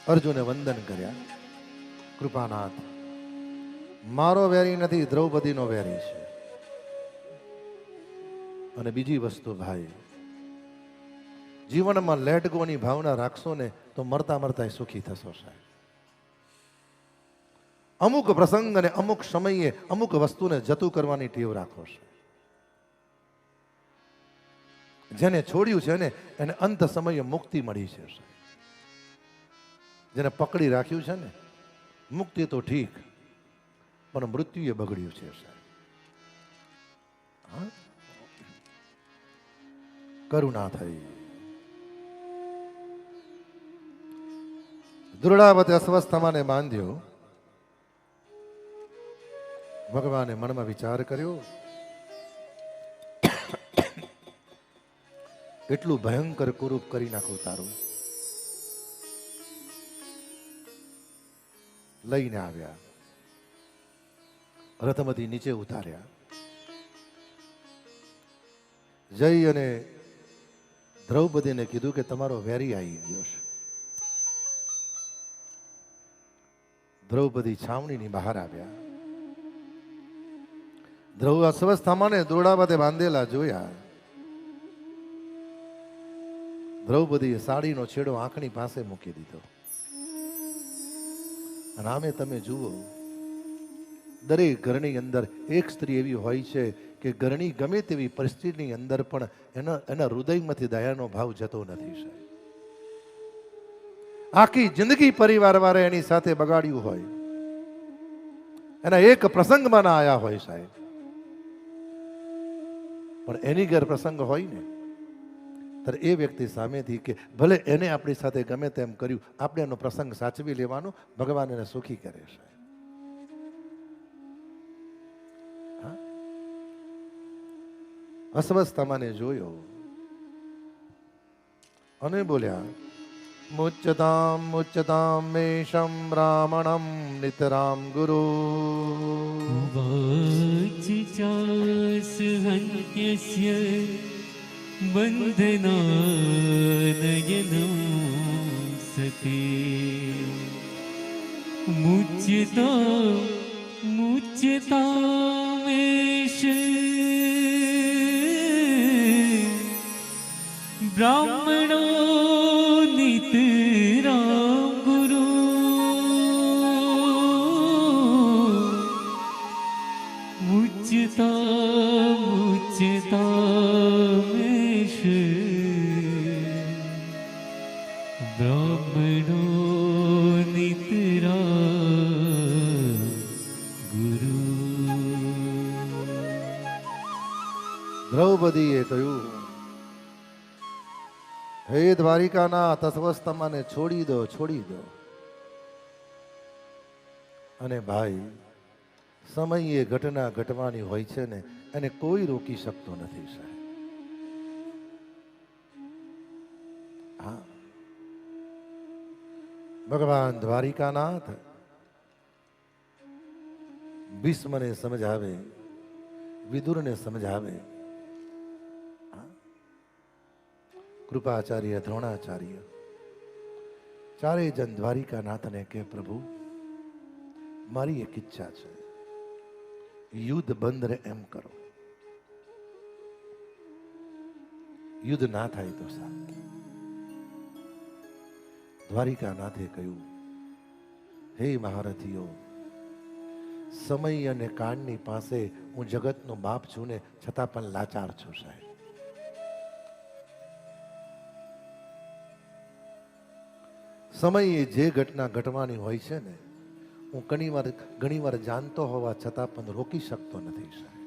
અર્જુને વંદન કર્યા. કૃપાનાથ, મારો વેરી નથી, દ્રૌપદીનો વેરી છે. અને બીજી વસ્તુ ભાઈ, જીવનમાં લેટ ગોની ભાવના રાખશો ને તો મરતા મરતા સુખી થશો સાહેબ. અમુક પ્રસંગ અને અમુક સમયે અમુક વસ્તુને જતું કરવાની ટેવ રાખો છે. જેને છોડ્યું છે ને એને અંત સમયે મુક્તિ મળી છે. જેને પકડી રાખ્યું છે ને, મુક્તિ તો ઠીક પણ મૃત્યુએ બગડ્યું છે સાહેબ. કરુણા થઈ. દૃઢાવતે અસ્વસ્થમાને બાંધ્યો. ભગવાને મનમાં વિચાર કર્યો, એટલું ભયંકર કુરૂપ કરી નાખું તારું. લઈને આવ્યા, રથમાંથી નીચે ઉતાર્યા. જઈ અને દ્રૌપદીને કીધું કે તમારો વેરી આવી ગયો છે. દ્રૌપદી છાવણીની બહાર આવ્યા. અસ્વસ્થામાં દોરડાવતે બાંધેલા જોયા. દ્રૌપદીએ સાડીનો છેડો આંખની પાસે મૂકી દીધો. અને આમે તમે જુઓ, દરેક ઘરની અંદર એક સ્ત્રી એવી હોય છે કે ઘરની ગમે તેવી પરિસ્થિતિની અંદર પણ એના હૃદયમાંથી દયાનો ભાવ જતો નથી સાહેબ. આખી જિંદગી પરિવાર વાળે એની સાથે બગાડ્યું હોય, એના એક પ્રસંગમાં ના આયા હોય સાહેબ, પણ એની ઘર પ્રસંગ હોય ને ત્યારે એ વ્યક્તિ સામેથી કે ભલે એને આપણી સાથે ગમે તેમ કર્યું, આપણે એનો પ્રસંગ સાચવી લેવાનો. ભગવાન એને સુખી કરે છે. અસ્વસ્થતાને જોયો અને બોલ્યા, મુચ્યતામ મેષમ બ્રાહ્મણમ નિતરામ ગુરુ. બંધનાનયનમ સતી મુચ્યતામેષ બ્રાહ્મણો નિતરામ ગુરુ. મુચ્યતામેષ બ્રાહ્મણો નિતરામ ગુરુ. દ્રૌપદીએ કહ્યું, હે દ્વારિકાનાથ, અસ્વસ્થતાને છોડી દો, છોડી દો. અને ભાઈ, સમયે ઘટના ઘટવાની હોય છે ને એને કોઈ રોકી શકતો નથી સાહેબ. હા, ભગવાન દ્વારિકાનાથ ભીષ્મને સમજાવે, વિદુરને સમજાવે, કૃપાચાર્ય, દ્રોણાચાર્ય ચારેય જન દ્વારિકાનાથને કે પ્રભુ, મારી એક ઈચ્છા છે, યુદ્ધ બંધ રહે એમ કરો. યુદ્ધ ના થાય તો સારું. દ્વારિકાનાથે કહ્યું, હે મહારથીઓ, સમય અને કાળની પાસે હું જગતનો બાપ છું ને છતાં પણ લાચાર છું સાહેબ. સમયે જે ઘટના ઘટવાની હોય છે ને, હું ઘણી વાર જાણતો હોવા છતાં પણ રોકી શકતો નથી સાહેબ.